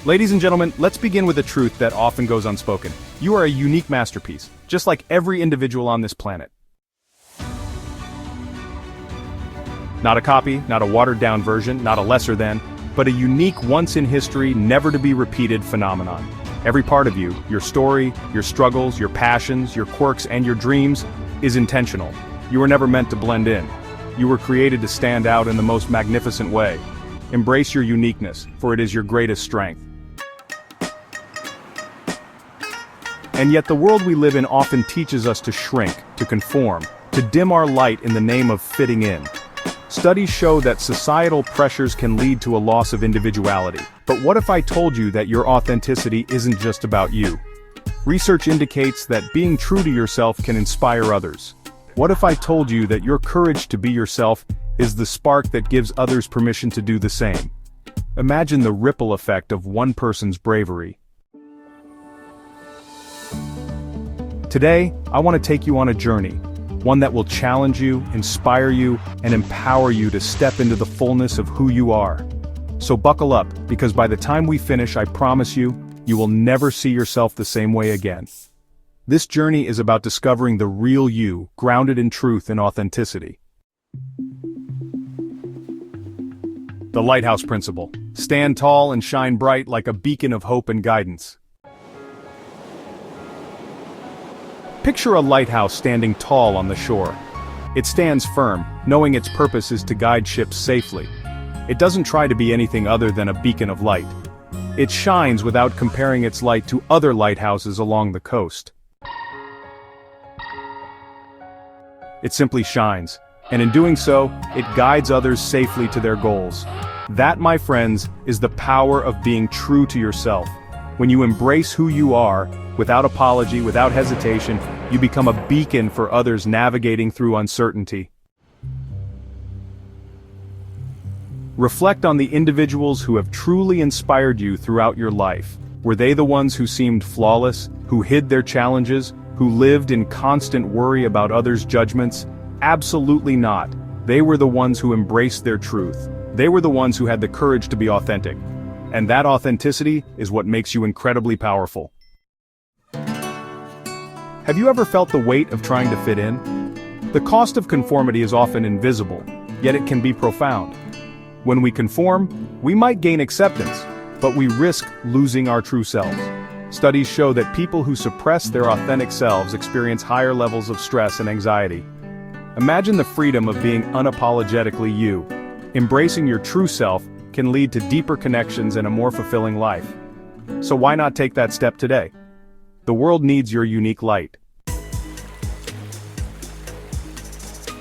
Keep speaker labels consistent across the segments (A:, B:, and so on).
A: Ladies and gentlemen, let's begin with a truth that often goes unspoken. You are a unique masterpiece, just like every individual on this planet. Not a copy, not a watered-down version, not a lesser than, but a unique once-in-history, never-to-be-repeated phenomenon. Every part of you, your story, your struggles, your passions, your quirks, and your dreams, is intentional. You were never meant to blend in. You were created to stand out in the most magnificent way. Embrace your uniqueness, for it is your greatest strength. And yet the world we live in often teaches us to shrink, to conform, to dim our light in the name of fitting in. Studies show that societal pressures can lead to a loss of individuality. But what if I told you that your authenticity isn't just about you? Research indicates that being true to yourself can inspire others. What if I told you that your courage to be yourself is the spark that gives others permission to do the same? Imagine the ripple effect of one person's bravery. Today, I want to take you on a journey, one that will challenge you, inspire you, and empower you to step into the fullness of who you are. So buckle up, because by the time we finish, I promise you, you will never see yourself the same way again. This journey is about discovering the real you, grounded in truth and authenticity. The Lighthouse Principle. Stand tall and shine bright like a beacon of hope and guidance. Picture a lighthouse standing tall on the shore. It stands firm, knowing its purpose is to guide ships safely. It doesn't try to be anything other than a beacon of light. It shines without comparing its light to other lighthouses along the coast. It simply shines, and in doing so, it guides others safely to their goals. That, my friends, is the power of being true to yourself. When you embrace who you are, without apology, without hesitation, you become a beacon for others navigating through uncertainty. Reflect on the individuals who have truly inspired you throughout your life. Were they the ones who seemed flawless, who hid their challenges, who lived in constant worry about others' judgments? Absolutely not. They were the ones who embraced their truth. They were the ones who had the courage to be authentic. And that authenticity is what makes you incredibly powerful. Have you ever felt the weight of trying to fit in? The cost of conformity is often invisible, yet it can be profound. When we conform, we might gain acceptance, but we risk losing our true selves. Studies show that people who suppress their authentic selves experience higher levels of stress and anxiety. Imagine the freedom of being unapologetically you. Embracing your true self can lead to deeper connections and a more fulfilling life. So why not take that step today? The world needs your unique light.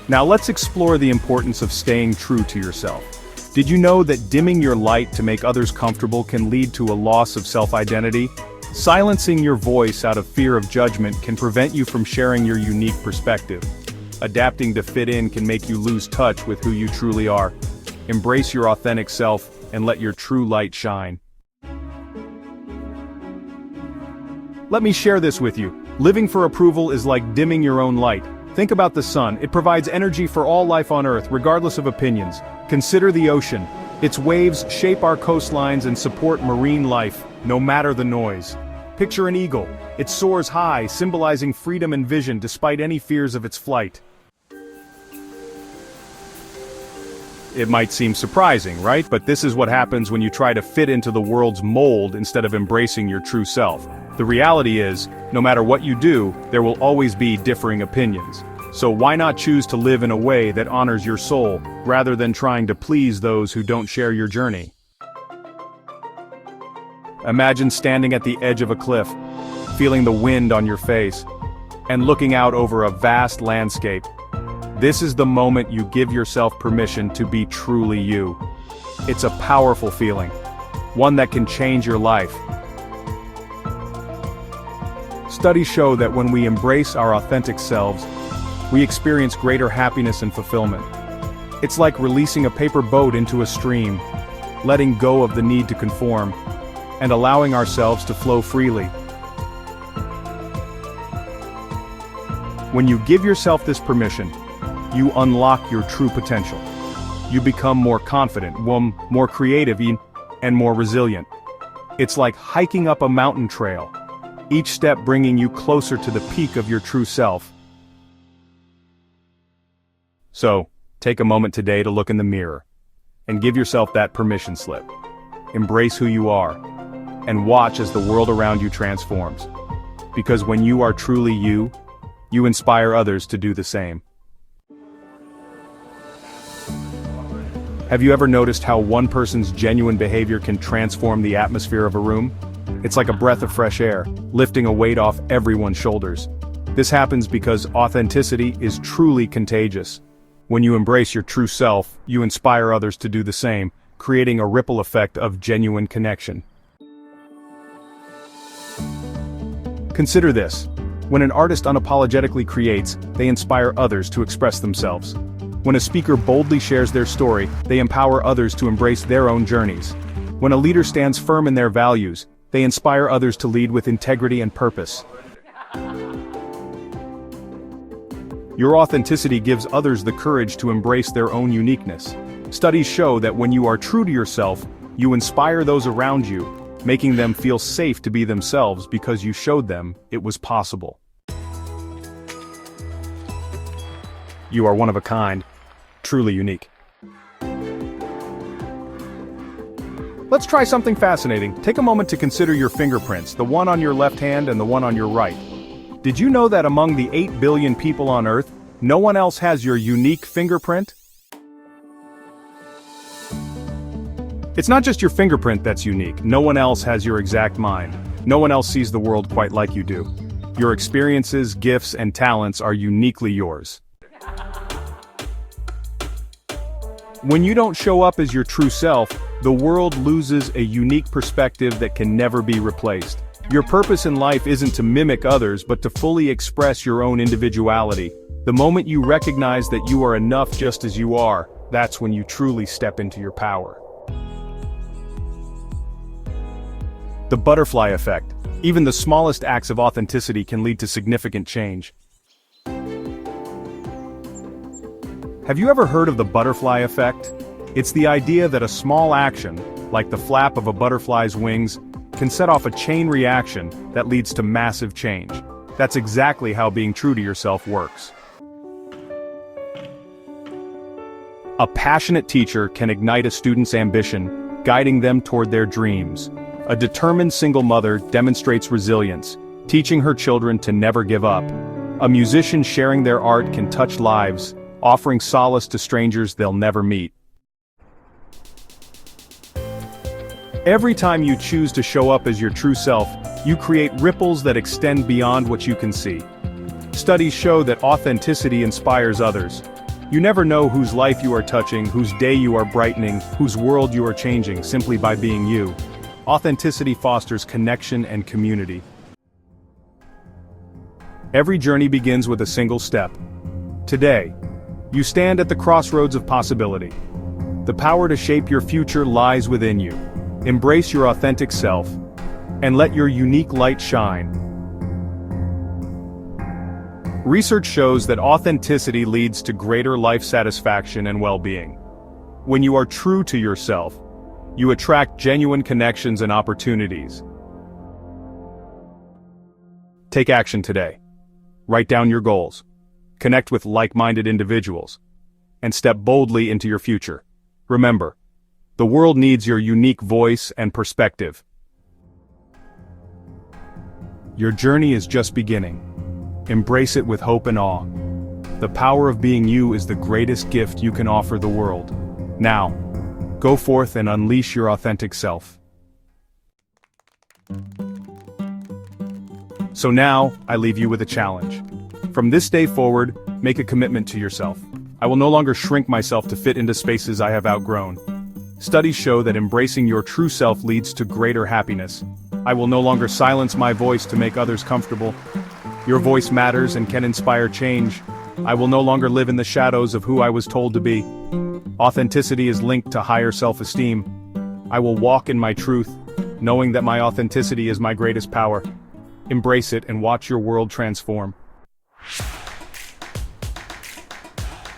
A: Now let's explore the importance of staying true to yourself. Did you know that dimming your light to make others comfortable can lead to a loss of self-identity? Silencing your voice out of fear of judgment can prevent you from sharing your unique perspective. Adapting to fit in can make you lose touch with who you truly are. Embrace your authentic self and let your true light shine. Let me share this with you. Living for approval is like dimming your own light. Think about the sun. It provides energy for all life on Earth, regardless of opinions. Consider the ocean. Its waves shape our coastlines and support marine life, no matter the noise. Picture an eagle. It soars high, symbolizing freedom and vision despite any fears of its flight. It might seem surprising, right? But this is what happens when you try to fit into the world's mold instead of embracing your true self. The reality is, no matter what you do, there will always be differing opinions. So why not choose to live in a way that honors your soul, rather than trying to please those who don't share your journey? Imagine standing at the edge of a cliff, feeling the wind on your face, and looking out over a vast landscape. This is the moment you give yourself permission to be truly you. It's a powerful feeling, one that can change your life. Studies show that when we embrace our authentic selves, we experience greater happiness and fulfillment. It's like releasing a paper boat into a stream, letting go of the need to conform, and allowing ourselves to flow freely. When you give yourself this permission, you unlock your true potential. You become more confident, more creative, and more resilient. It's like hiking up a mountain trail, each step bringing you closer to the peak of your true self. So, take a moment today to look in the mirror, and give yourself that permission slip. Embrace who you are, and watch as the world around you transforms. Because when you are truly you, you inspire others to do the same. Have you ever noticed how one person's genuine behavior can transform the atmosphere of a room? It's like a breath of fresh air, lifting a weight off everyone's shoulders. This happens because authenticity is truly contagious. When you embrace your true self, you inspire others to do the same, creating a ripple effect of genuine connection. Consider this. When an artist unapologetically creates, they inspire others to express themselves. When a speaker boldly shares their story, they empower others to embrace their own journeys. When a leader stands firm in their values, they inspire others to lead with integrity and purpose. Your authenticity gives others the courage to embrace their own uniqueness. Studies show that when you are true to yourself, you inspire those around you, making them feel safe to be themselves because you showed them it was possible. You are one of a kind, truly unique. Let's try something fascinating. Take a moment to consider your fingerprints, the one on your left hand and the one on your right. Did you know that among the 8 billion people on Earth, no one else has your unique fingerprint? It's not just your fingerprint that's unique. No one else has your exact mind. No one else sees the world quite like you do. Your experiences, gifts, and talents are uniquely yours. When you don't show up as your true self, the world loses a unique perspective that can never be replaced. Your purpose in life isn't to mimic others, but to fully express your own individuality. The moment you recognize that you are enough just as you are, that's when you truly step into your power. The butterfly effect. Even the smallest acts of authenticity can lead to significant change. Have you ever heard of the butterfly effect? It's the idea that a small action, like the flap of a butterfly's wings, can set off a chain reaction that leads to massive change. That's exactly how being true to yourself works. A passionate teacher can ignite a student's ambition, guiding them toward their dreams. A determined single mother demonstrates resilience, teaching her children to never give up. A musician sharing their art can touch lives, offering solace to strangers they'll never meet. Every time you choose to show up as your true self, you create ripples that extend beyond what you can see. Studies show that authenticity inspires others. You never know whose life you are touching, whose day you are brightening, whose world you are changing simply by being you. Authenticity fosters connection and community. Every journey begins with a single step. Today, you stand at the crossroads of possibility. The power to shape your future lies within you. Embrace your authentic self, and let your unique light shine. Research shows that authenticity leads to greater life satisfaction and well-being. When you are true to yourself, you attract genuine connections and opportunities. Take action today. Write down your goals, connect with like-minded individuals, and step boldly into your future. Remember, the world needs your unique voice and perspective. Your journey is just beginning. Embrace it with hope and awe. The power of being you is the greatest gift you can offer the world. Now, go forth and unleash your authentic self. So now, I leave you with a challenge. From this day forward, make a commitment to yourself. I will no longer shrink myself to fit into spaces I have outgrown. Studies show that embracing your true self leads to greater happiness. I will no longer silence my voice to make others comfortable. Your voice matters and can inspire change. I will no longer live in the shadows of who I was told to be. Authenticity is linked to higher self-esteem. I will walk in my truth, knowing that my authenticity is my greatest power. Embrace it and watch your world transform.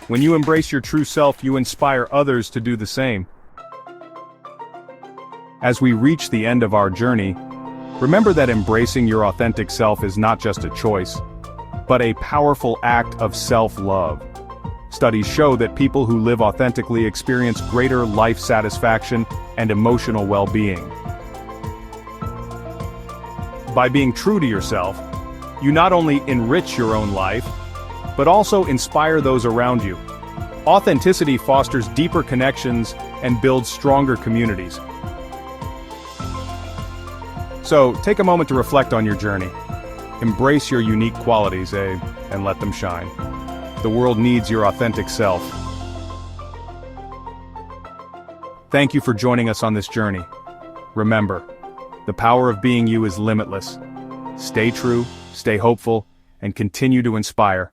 A: When you embrace your true self, you inspire others to do the same. As we reach the end of our journey, remember that embracing your authentic self is not just a choice, but a powerful act of self-love. Studies show that people who live authentically experience greater life satisfaction and emotional well-being. By being true to yourself, you not only enrich your own life, but also inspire those around you. Authenticity fosters deeper connections and builds stronger communities. So, take a moment to reflect on your journey. Embrace your unique qualities, and let them shine. The world needs your authentic self. Thank you for joining us on this journey. Remember, the power of being you is limitless. Stay true, stay hopeful, and continue to inspire.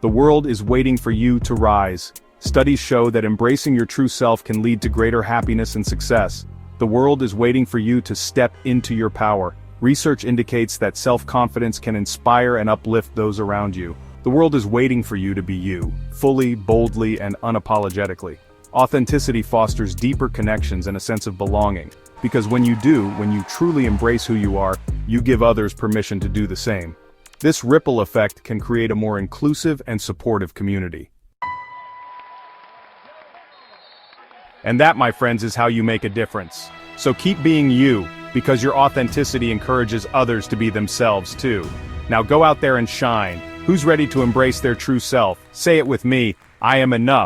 A: The world is waiting for you to rise. Studies show that embracing your true self can lead to greater happiness and success. The world is waiting for you to step into your power. Research indicates that self-confidence can inspire and uplift those around you. The world is waiting for you to be you, fully, boldly, and unapologetically. Authenticity fosters deeper connections and a sense of belonging. Because when you truly embrace who you are, you give others permission to do the same. This ripple effect can create a more inclusive and supportive community. And that, my friends, is how you make a difference. So keep being you, because your authenticity encourages others to be themselves too. Now go out there and shine. Who's ready to embrace their true self? Say it with me, I am enough.